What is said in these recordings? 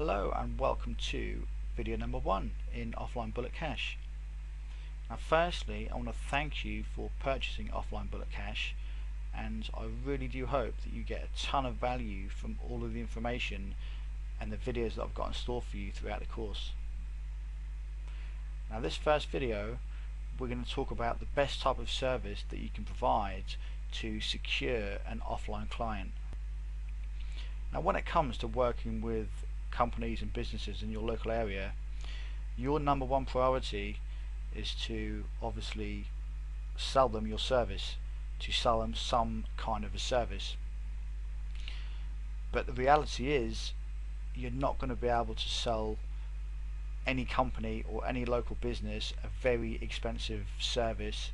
Hello and welcome to video number 1 in Offline Bullet Cash. Now firstly, I want to thank you for purchasing Offline Bullet Cash, and I really do hope that you get a ton of value from all of the information and the videos that I've got in store for you throughout the course. Now this first video, we're going to talk about the best type of service that you can provide to secure an offline client. Now when it comes to working with companies and businesses in your local area, your number one priority is to obviously sell them your service, to sell them some kind of a service. But the reality is you're not going to be able to sell any company or any local business a very expensive service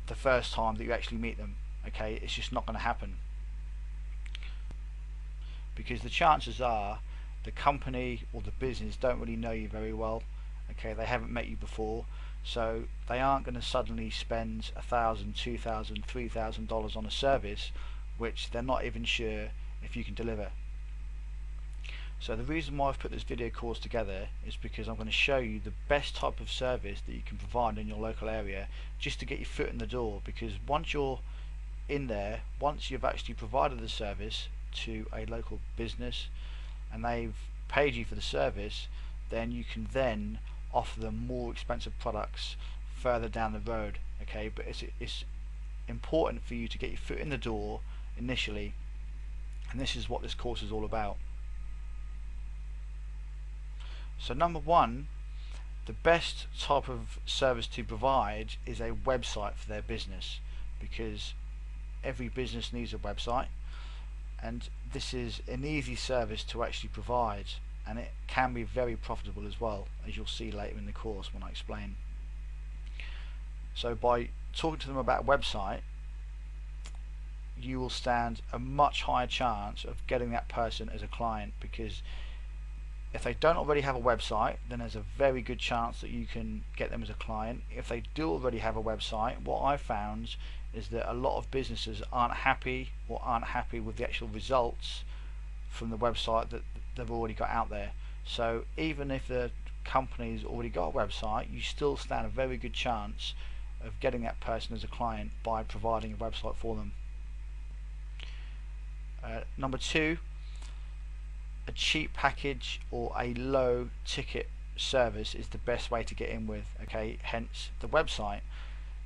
the first time that you actually meet them. Okay, it's just not going to happen, because the chances are the company or the business don't really know you very well. Okay, they haven't met you before, so they aren't going to suddenly spend $1,000, $2,000, $3,000 on a service which they're not even sure if you can deliver. So the reason why I've put this video course together is because I'm going to show you the best type of service that you can provide in your local area, just to get your foot in the door. Because once you're in there, once you've actually provided the service to a local business and they've paid you for the service, then you can then offer them more expensive products further down the road. Okay, but it's important for you to get your foot in the door initially, and this is what this course is all about. So number one, the best type of service to provide is a website for their business, because every business needs a website, and this is an easy service to actually provide, and it can be very profitable as well, as you'll see later in the course when I explain. So by talking to them about a website, you will stand a much higher chance of getting that person as a client, because if they don't already have a website, then there's a very good chance that you can get them as a client. If they do already have a website, what I found is that a lot of businesses aren't happy with the actual results from the website that they've already got out there. So even if the company's already got a website, you still stand a very good chance of getting that person as a client by providing a website for them. Number two, a cheap package or a low ticket service is the best way to get in with. Okay, hence the website.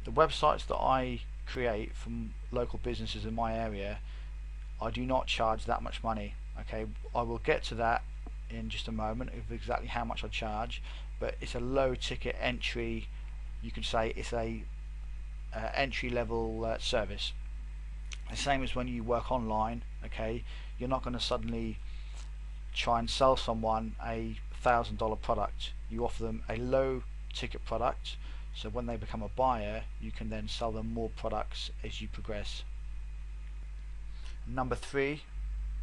The websites that I create from local businesses in my area, I do not charge that much money. Okay, I will get to that in just a moment of exactly how much I charge, but it's a low ticket entry, you could say it's a entry level service. The same as when you work online. Okay, you're not going to suddenly try and sell someone a $1,000 product. You offer them a low ticket product, so when they become a buyer, you can then sell them more products as you progress. Number three,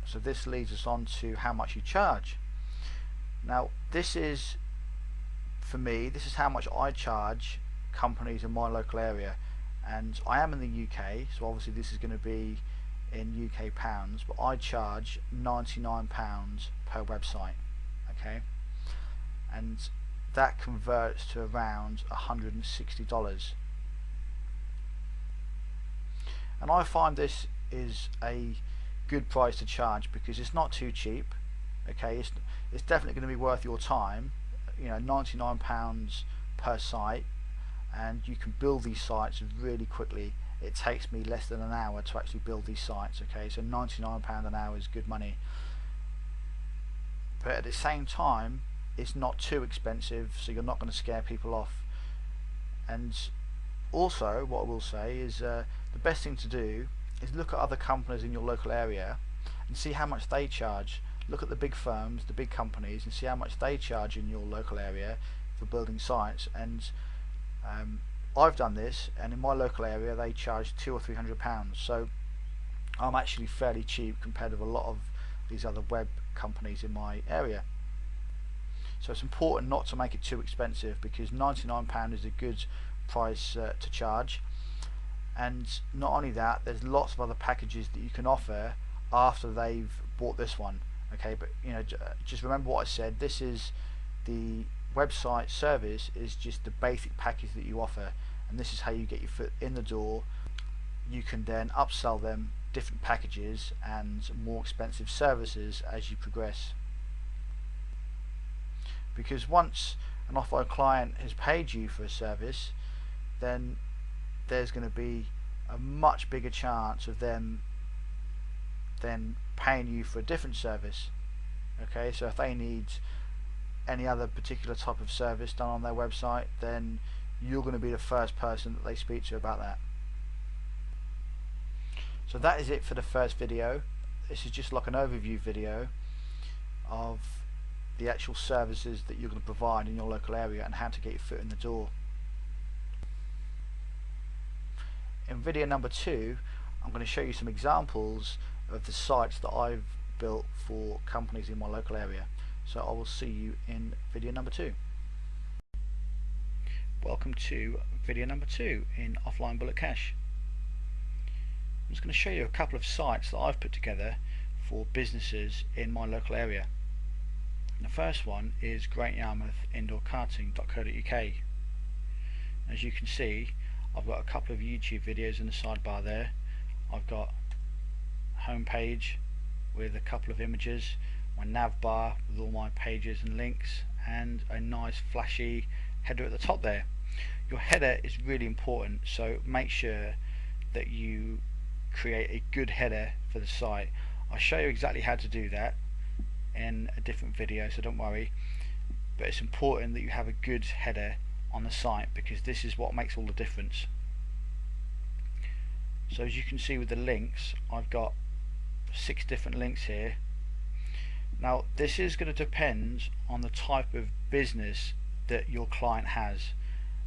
so this leads us on to how much you charge. Now this is, for me, this is how much I charge companies in my local area, and I am in the UK, so obviously this is going to be in UK pounds, but I charge £99 per website. Okay, and that converts to around $160, and I find this is a good price to charge because it's not too cheap. Okay, it's definitely going to be worth your time. You know, £99 per site, and you can build these sites really quickly. It takes me less than an hour to actually build these sites. Okay, so £99 an hour is good money, but at the same time it's not too expensive, so you're not going to scare people off. And also what I will say is the best thing to do is look at other companies in your local area and see how much they charge. Look at the big firms, the big companies, and see how much they charge in your local area for building sites. And I've done this, and in my local area they charge £200 or £300, so I'm actually fairly cheap compared with a lot of these other web companies in my area. So it's important not to make it too expensive, because £99 is a good price to charge. And not only that, there's lots of other packages that you can offer after they've bought this one. Okay, but just remember what I said. This is the website service is just the basic package that you offer, and this is how you get your foot in the door. You can then upsell them different packages and more expensive services as you progress, because once an offline client has paid you for a service, then there's going to be a much bigger chance of them then paying you for a different service. Okay, so if they need any other particular type of service done on their website, then you're going to be the first person that they speak to about that. So that is it for the first video. This is just like an overview video of the actual services that you're going to provide in your local area and how to get your foot in the door. In video number 2, I'm going to show you some examples of the sites that I've built for companies in my local area. So I will see you in video number 2. Welcome to video number 2 in Offline Bullet Cash. I'm just going to show you a couple of sites that I've put together for businesses in my local area. And the first one is greatyarmouthindoorkarting.co.uk. As you can see, I've got a couple of YouTube videos in the sidebar there. I've got a home page with a couple of images, my nav bar with all my pages and links, and a nice flashy header at the top there. Your header is really important, so make sure that you create a good header for the site. I'll show you exactly how to do that in a different video, so don't worry, but it's important that you have a good header on the site, because this is what makes all the difference. So as you can see with the links, I've got 6 different links here. Now this is going to depend on the type of business that your client has,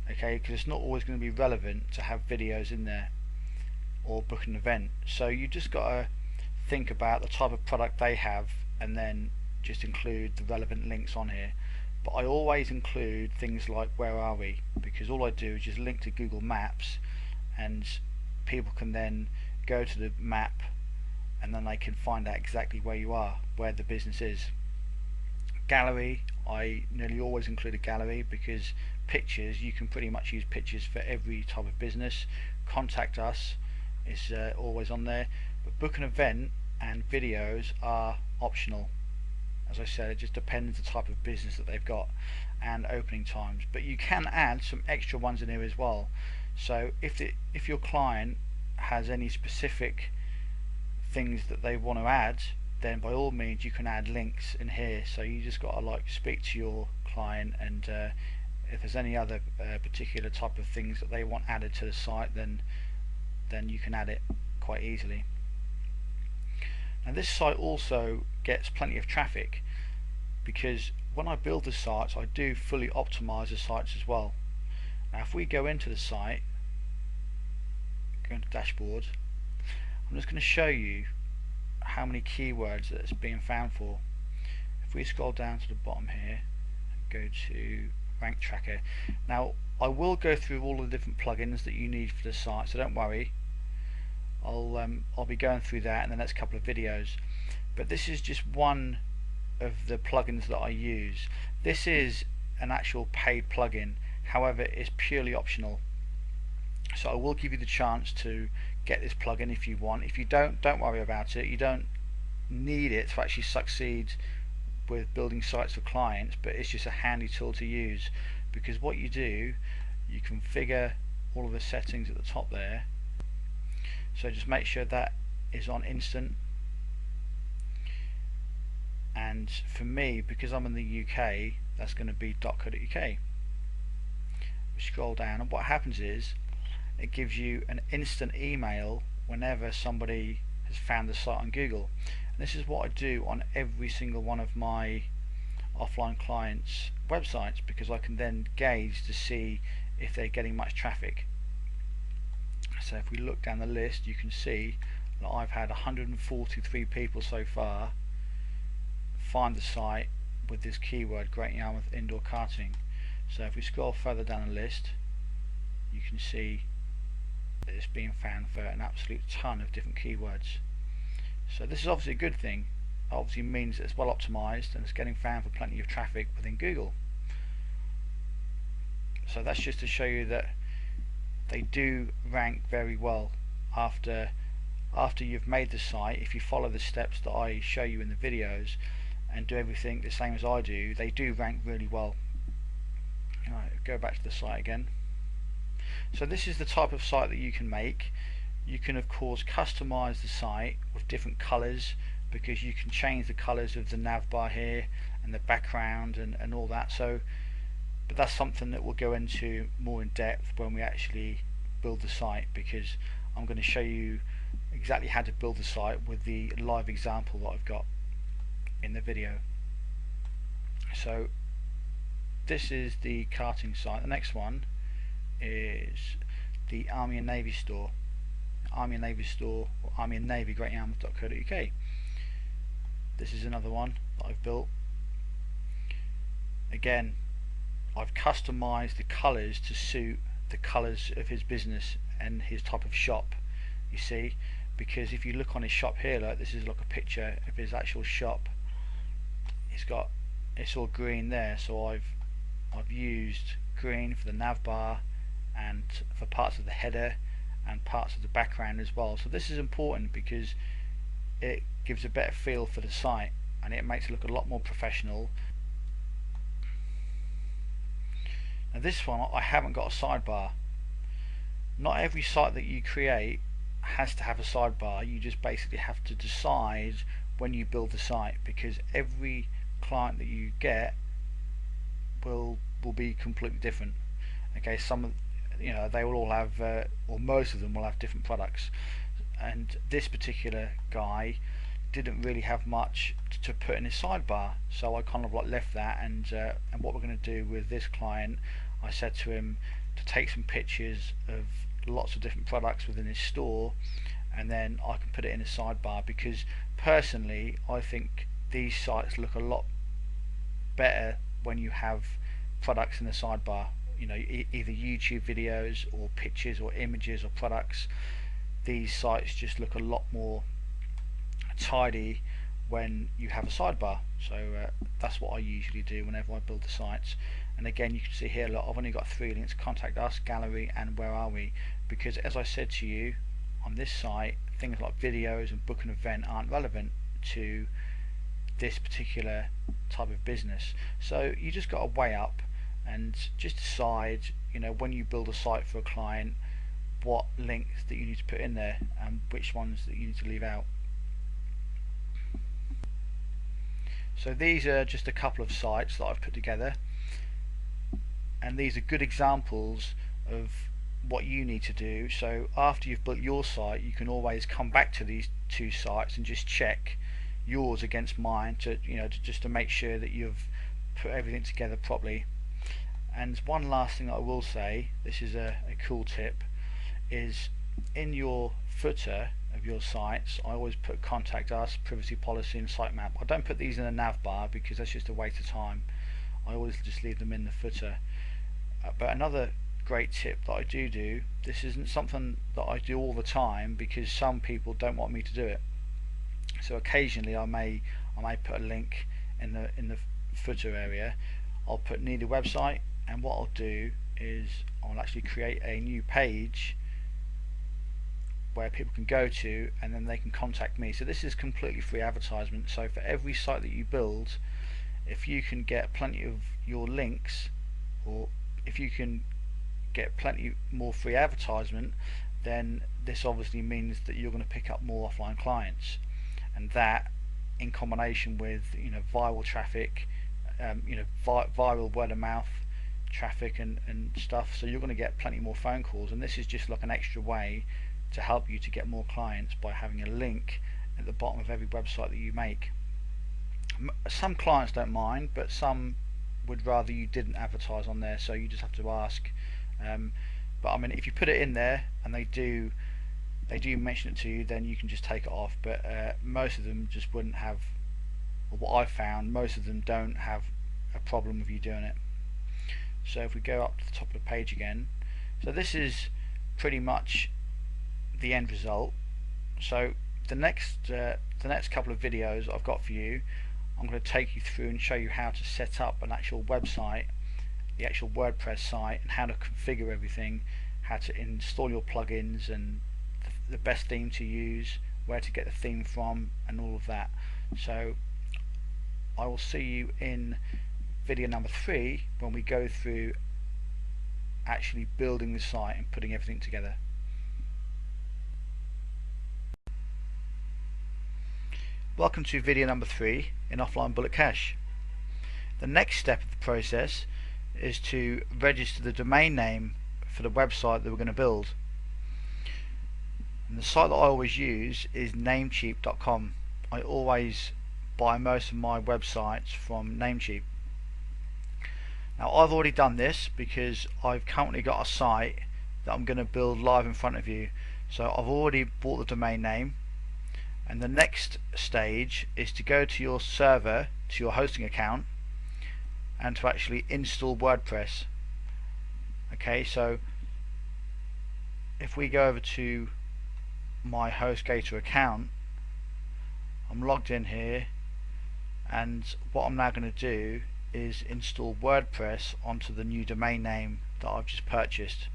okay, because it's not always going to be relevant to have videos in there or book an event. So you just got to think about the type of product they have and then just include the relevant links on here. But I always include things like where are we, because all I do is just link to Google Maps, and people can then go to the map and then they can find out exactly where you are, where the business is. Gallery, I nearly always include a gallery, because pictures, you can pretty much use pictures for every type of business. Contact us is always on there, but book an event and videos are optional. As I said, it just depends the type of business that they've got and opening times, but you can add some extra ones in here as well. So if your client has any specific things that they want to add, then by all means you can add links in here. So you just got to speak to your client, and if there's any other particular type of things that they want added to the site, then you can add it quite easily. Now this site also gets plenty of traffic, because when I build the sites, I do fully optimize the sites as well. Now if we go into the site, go into dashboard, I'm just going to show you how many keywords that it's being found for. If we scroll down to the bottom here and go to rank tracker, now I will go through all the different plugins that you need for the site, so don't worry. I'll be going through that in the next couple of videos, but this is just one of the plugins that I use. This is an actual paid plugin, however it's purely optional, so I will give you the chance to get this plugin if you want. If you don't worry about it. You don't need it to actually succeed with building sites for clients, but it's just a handy tool to use, because what you do, you configure all of the settings at the top there. So just make sure that is on instant, and for me, because I'm in the UK, that's going to be .co.uk. We scroll down, and what happens is it gives you an instant email whenever somebody has found the site on Google. And this is what I do on every single one of my offline clients' websites, because I can then gauge to see if they're getting much traffic. So if we look down the list, you can see that I've had 143 people so far find the site with this keyword, Great Yarmouth Indoor Karting. So if we scroll further down the list, you can see that it's being found for an absolute ton of different keywords. So this is obviously a good thing. obviously means it's well optimized and it's getting found for plenty of traffic within Google. So that's just to show you that they do rank very well after you've made the site. If you follow the steps that I show you in the videos and do everything the same as I do, they do rank really well. Alright, go back to the site again. So this is the type of site that you can make. You can of course customize the site with different colors, because you can change the colors of the nav bar here and the background and all that. So, but that's something that we'll go into more in depth when we actually build the site, because I'm going to show you exactly how to build the site with the live example that I've got in the video. So this is the karting site. The next one is the Army and Navy store. Army and Navy store, or Army and Navy greatyarmouth.co.uk. This is another one that I've built. Again, I've customized the colors to suit the colors of his business and his type of shop, you see, because if you look on his shop here, like this is like a picture of his actual shop. It's all green there, so I've used green for the nav bar and for parts of the header and parts of the background as well. So this is important because it gives a better feel for the site and it makes it look a lot more professional. Now this one, I haven't got a sidebar. Not every site that you create has to have a sidebar. You just basically have to decide when you build the site, because every client that you get will be completely different. Okay, some, you know, they will all have or most of them will have different products, and this particular guy didn't really have much to put in his sidebar, so I kind of like left that, and what we're going to do with this client, I said to him to take some pictures of lots of different products within his store, and then I can put it in a sidebar, because personally I think these sites look a lot better when you have products in the sidebar. You know, either YouTube videos or pictures or images or products. These sites just look a lot more tidy when you have a sidebar. So that's what I usually do whenever I build the sites. And again, you can see here, look, I've only got 3 links: contact us, gallery, and where are we, because as I said to you, on this site things like videos and book an event aren't relevant to this particular type of business. So you just got to weigh up and just decide, you know, when you build a site for a client, what links that you need to put in there and which ones that you need to leave out. So these are just a couple of sites that I've put together, and these are good examples of what you need to do. So after you've built your site, you can always come back to these 2 sites and just check yours against mine to, you know, just to make sure that you've put everything together properly. And one last thing I will say, this is a cool tip, is in your footer of your sites I always put contact us, privacy policy, and sitemap. I don't put these in a nav bar because that's just a waste of time. I always just leave them in the footer. But another great tip that I do, this isn't something that I do all the time because some people don't want me to do it, so occasionally I may put a link in the footer area. I'll put need a website, and what I'll do is I'll actually create a new page where people can go to, and then they can contact me. So this is completely free advertisement. So for every site that you build, if you can get plenty of your links, or if you can get plenty more free advertisement, then this obviously means that you're going to pick up more offline clients, and that in combination with, you know, viral traffic, you know, viral word of mouth traffic and stuff, so you're going to get plenty more phone calls. And this is just like an extra way to help you to get more clients by having a link at the bottom of every website that you make. Some clients don't mind, but some would rather you didn't advertise on there, so you just have to ask. But I mean, if you put it in there and they do mention it to you, then you can just take it off. But most of them just wouldn't have, or what I've found, most of them don't have a problem with you doing it. So if we go up to the top of the page again, so this is pretty much the end result. So the next couple of videos I've got for you, I'm going to take you through and show you how to set up an actual website, the actual WordPress site, and how to configure everything, how to install your plugins and the best theme to use, where to get the theme from, and all of that. So I will see you in video number 3 when we go through actually building the site and putting everything together. Welcome to video number 3 in Offline Bullet Cash. The next step of the process is to register the domain name for the website that we're going to build. And the site that I always use is Namecheap.com. I always buy most of my websites from Namecheap. Now I've already done this because I've currently got a site that I'm going to build live in front of you. So I've already bought the domain name, and the next stage is to go to your server, to your hosting account, and to actually install WordPress. Okay, so if we go over to my HostGator account, I'm logged in here, and what I'm now going to do is install WordPress onto the new domain name that I've just purchased.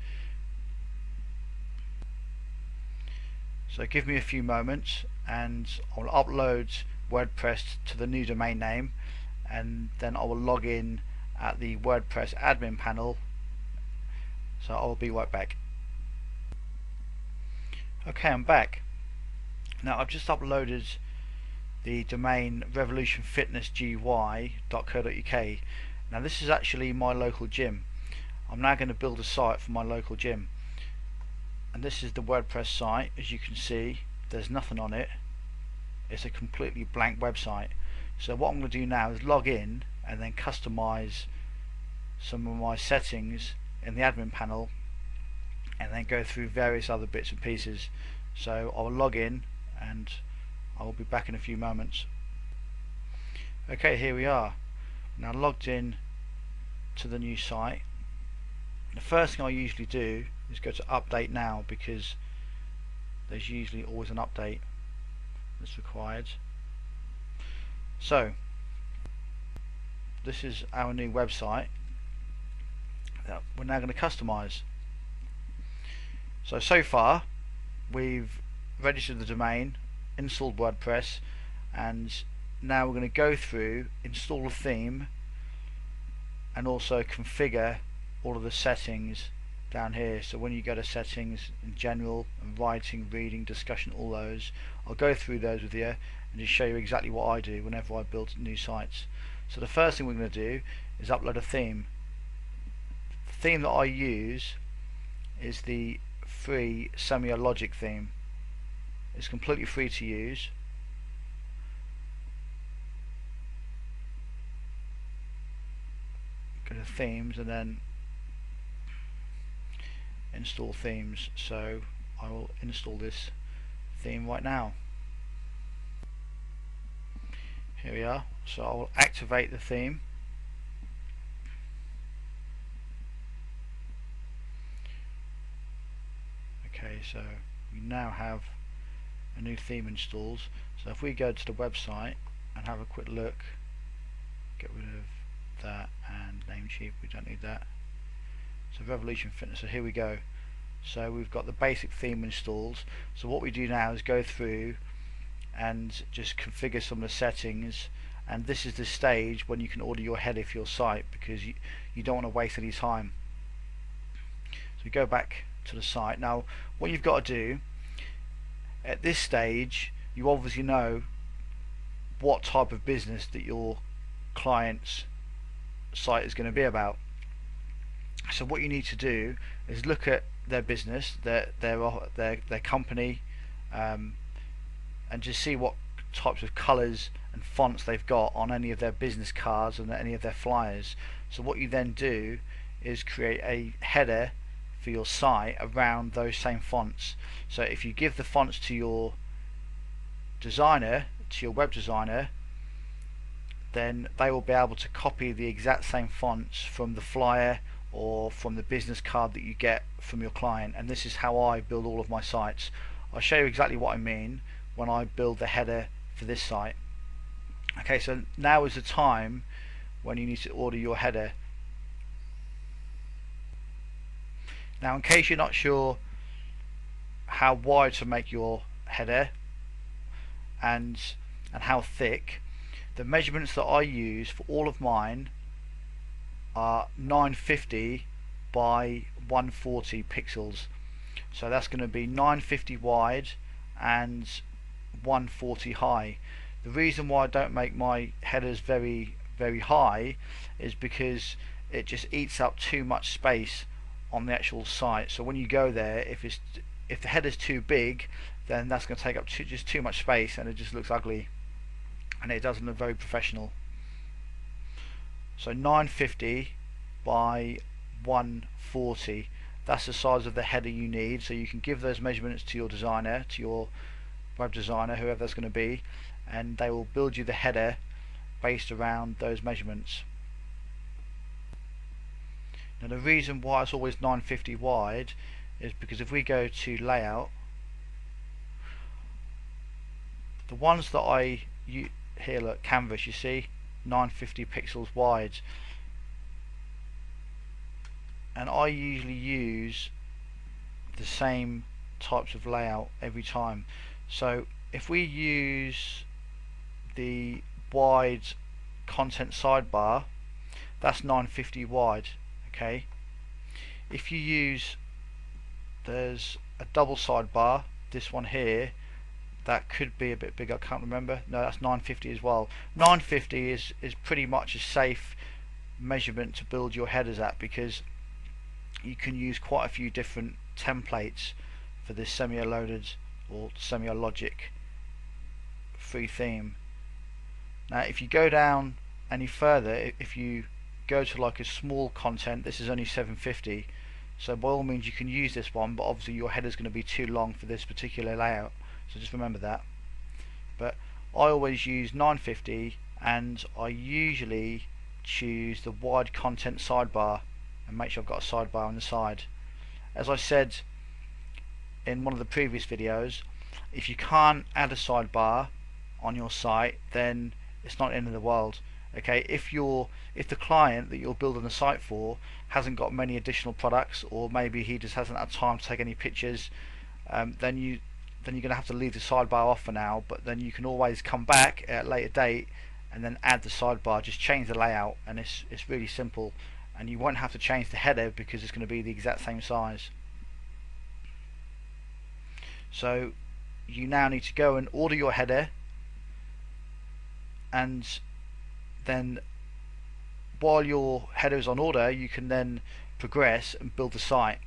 So give me a few moments and I'll upload WordPress to the new domain name, and then I will log in at the WordPress admin panel. So I'll be right back. Okay, I'm back. Now I've just uploaded the domain revolutionfitnessgy.co.uk. Now this is actually my local gym. I'm now going to build a site for my local gym, and this is the WordPress site. As you can see, there's nothing on it. It's a completely blank website. So what I'm going to do now is log in and then customize some of my settings in the admin panel, and then go through various other bits and pieces. So I'll log in and I will be back in a few moments. Okay, here we are. Now logged in to the new site. The first thing I usually do is go to update now, because there's usually always an update that's required. So this is our new website that we're now going to customize. So far we've registered the domain, installed WordPress, and now we're going to go through, install a theme, and also configure all of the settings down here. So when you go to settings in general, and writing, reading, discussion, all those, I'll go through those with you and just show you exactly what I do whenever I build new sites. So the first thing we're going to do is upload a theme. The theme that I use is the free Semiologic theme. It's completely free to use. Go to themes and then install themes. So I will install this theme right now. Here we are. So I will activate the theme. Okay, so we now have a new theme installed. So if we go to the website and have a quick look, get rid of that and Namecheap, we don't need that. So Revolution Fitness, so here we go. So we've got the basic theme installed. So what we do now is go through and just configure some of the settings, and this is the stage when you can order your header for your site, because you don't want to waste any time. So we go back to the site. Now what you've got to do at this stage, you obviously know what type of business that your client's site is going to be about. So what you need to do is look at their business, their company, and just see what types of colours and fonts they've got on any of their business cards and any of their flyers. So what you then do is create a header for your site around those same fonts. So if you give the fonts to your designer, to your web designer, then they will be able to copy the exact same fonts from the flyer or from the business card that you get from your client. And this is how I build all of my sites. I'll show you exactly what I mean when I build the header for this site. Okay, so now is the time when you need to order your header. Now, in case you're not sure how wide to make your header and how thick, the measurements that I use for all of mine are 950 by 140 pixels. So that's going to be 950 wide and 140 high. The reason why I don't make my headers very high is because it just eats up too much space on the actual site. So when you go there, if the header's too big, then that's going to take up just too much space, and it just looks ugly, and it doesn't look very professional. So 950 by 140, that's the size of the header you need. So you can give those measurements to your designer, to your web designer, whoever that's going to be, and they will build you the header based around those measurements. Now, the reason why it's always 950 wide is because if we go to layout, the ones that here, look, canvas, you see 950 pixels wide, and I usually use the same types of layout every time. So if we use the wide content sidebar, that's 950 wide. Okay, if you use, there's a double sidebar, this one here, that could be a bit bigger, I can't remember. No, that's 950 as well. 950 is pretty much a safe measurement to build your headers at, because you can use quite a few different templates for this Semio Loaded or Semio Logic free theme. Now if you go down any further, if you go to like a small content, this is only 750, so by all means you can use this one, but obviously your header is going to be too long for this particular layout, so just remember that. But I always use 950, and I usually choose the wide content sidebar and make sure I've got a sidebar on the side. As I said in one of the previous videos, if you can't add a sidebar on your site, then it's not the end of the world. Okay, if the client that you're building the site for hasn't got many additional products, or maybe he just hasn't had time to take any pictures, then you're going to have to leave the sidebar off for now. But then you can always come back at a later date and then add the sidebar. Just change the layout, and it's really simple, and you won't have to change the header because it's going to be the exact same size. So you now need to go and order your header, and then while your header is on order, you can then progress and build the site.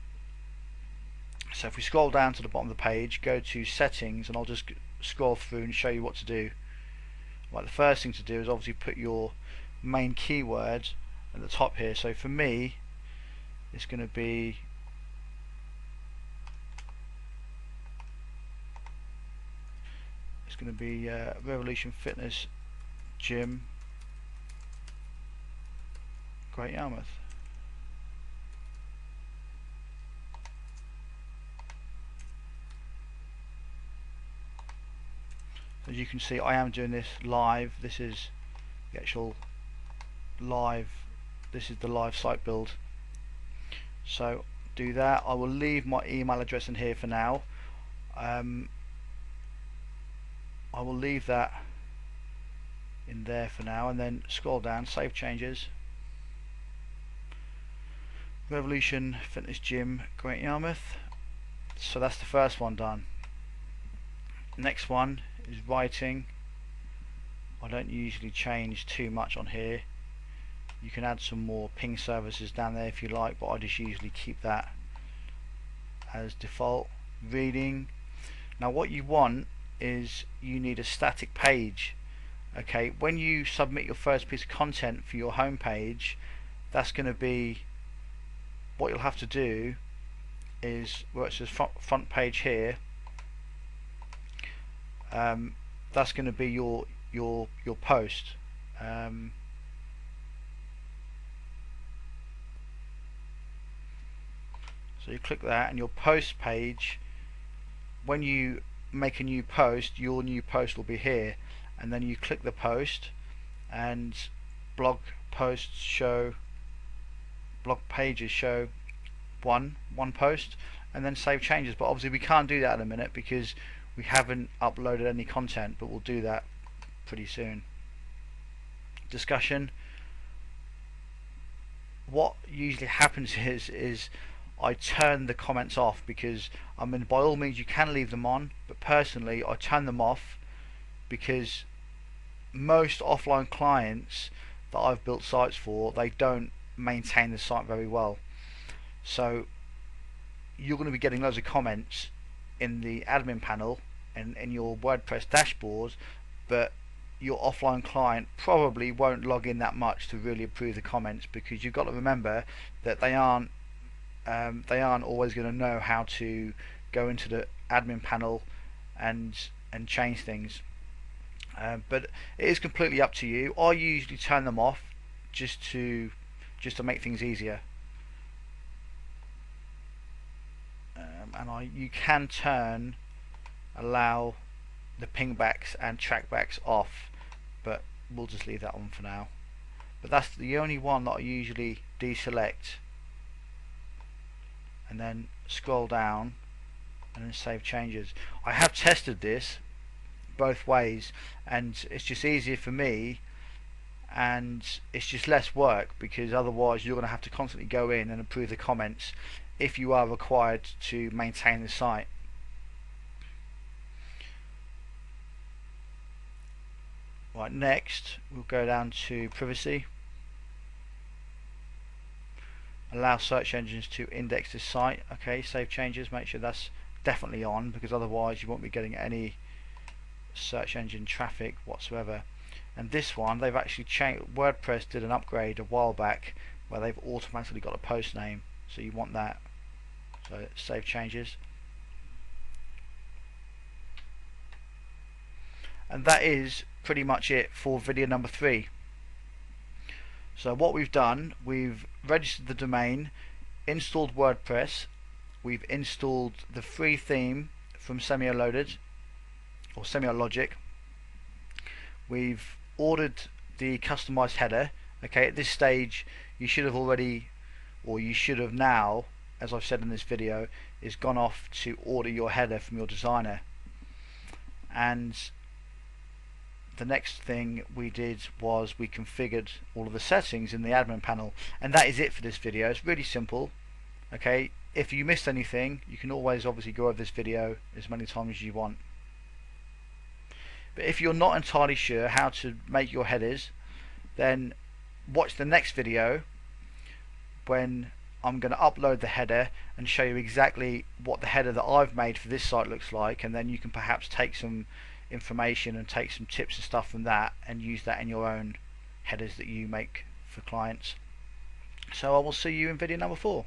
So if we scroll down to the bottom of the page, go to settings, and I'll just scroll through and show you what to do. Right, the first thing to do is obviously put your main keyword at the top here. So for me, it's going to be Revolution Fitness Gym, Great Yarmouth. As you can see, I am doing this live. This is the actual live, this is the live site build. So do that. I will leave my email address in here for now. I will leave that in there for now, and then scroll down, save changes. Revolution Fitness Gym, Great Yarmouth. So that's the first one done. Next one is writing. I don't usually change too much on here. You can add some more ping services down there if you like, but I just usually keep that as default. Reading. Now what you want is, you need a static page. Okay, when you submit your first piece of content for your home page, that's going to be, what you'll have to do is, where it says front page here, that's going to be your post. So you click that, and your post page, when you make a new post, your new post will be here, and then you click the post, and blog pages show one post, and then save changes. But obviously we can't do that in a minute because we haven't uploaded any content, but we'll do that pretty soon. Discussion. What usually happens is I turn the comments off, because I mean, by all means you can leave them on, but personally I turn them off because most offline clients that I've built sites for, they don't maintain the site very well. So you're going to be getting loads of comments in the admin panel and in your WordPress dashboards, but your offline client probably won't log in that much to really approve the comments, because you've got to remember that they aren't always going to know how to go into the admin panel and change things. But it is completely up to you. I usually turn them off just to make things easier. And you can allow the pingbacks and trackbacks off, but we'll just leave that on for now. But that's the only one that I usually deselect, and then scroll down and then save changes. I have tested this both ways, and it's just easier for me, and it's just less work, because otherwise you're going to have to constantly go in and approve the comments if you are required to maintain the site. Right, next we'll go down to privacy. Allow search engines to index this site. Okay, save changes, make sure that's definitely on, because otherwise you won't be getting any search engine traffic whatsoever. And this one, they've actually changed. WordPress did an upgrade a while back where they've automatically got a post name, so you want that. So save changes. And that is pretty much it for video number 3. So what we've done, we've registered the domain, installed WordPress, we've installed the free theme from Semio Logic, we've ordered the customized header. Okay, at this stage you should have already, or you should have now, as I've said in this video, is gone off to order your header from your designer. And the next thing we did was we configured all of the settings in the admin panel, and that is it for this video. It's really simple. Okay, if you missed anything, you can always obviously go over this video as many times as you want. But if you're not entirely sure how to make your headers, then watch the next video when I'm going to upload the header and show you exactly what the header that I've made for this site looks like, and then you can perhaps take some information and take some tips and stuff from that and use that in your own headers that you make for clients. So I will see you in video number 4.